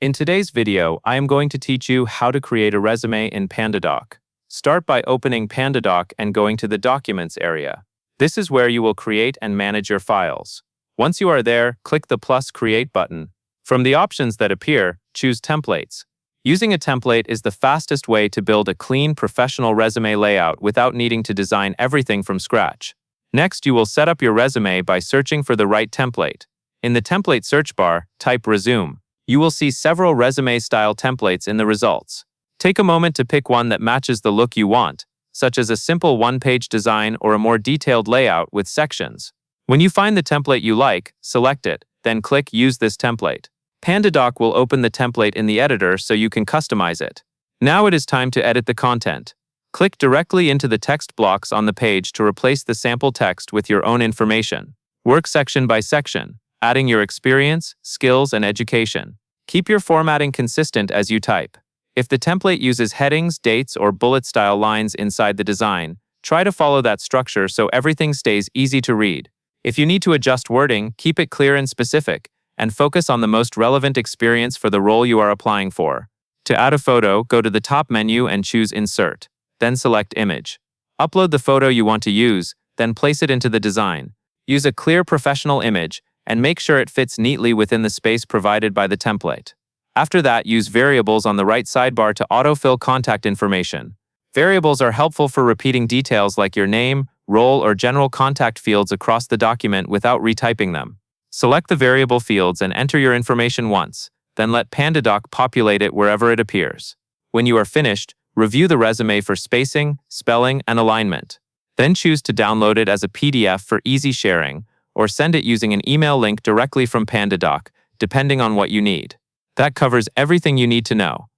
In today's video, I am going to teach you how to create a resume in Pandadoc. Start by opening Pandadoc and going to the Documents area. This is where you will create and manage your files. Once you are there, click the plus Create button. From the options that appear, choose Templates. Using a template is the fastest way to build a clean, professional resume layout without needing to design everything from scratch. Next, you will set up your resume by searching for the right template. In the template search bar, type Resume. You will see several resume-style templates in the results. Take a moment to pick one that matches the look you want, such as a simple one-page design or a more detailed layout with sections. When you find the template you like, select it, then click Use this template. Pandadoc will open the template in the editor so you can customize it. Now it is time to edit the content. Click directly into the text blocks on the page to replace the sample text with your own information. Work section by section, adding your experience, skills, and education. Keep your formatting consistent as you type. If the template uses headings, dates, or bullet-style lines inside the design, try to follow that structure so everything stays easy to read. If you need to adjust wording, keep it clear and specific, and focus on the most relevant experience for the role you are applying for. To add a photo, go to the top menu and choose Insert. Then select Image. Upload the photo you want to use, then place it into the design. Use a clear professional image, and make sure it fits neatly within the space provided by the template. After that, use variables on the right sidebar to autofill contact information. Variables are helpful for repeating details like your name, role, or general contact fields across the document without retyping them. Select the variable fields and enter your information once, then let Pandadoc populate it wherever it appears. When you are finished, review the resume for spacing, spelling, and alignment. Then choose to download it as a PDF for easy sharing, or send it using an email link directly from Pandadoc, depending on what you need. That covers everything you need to know.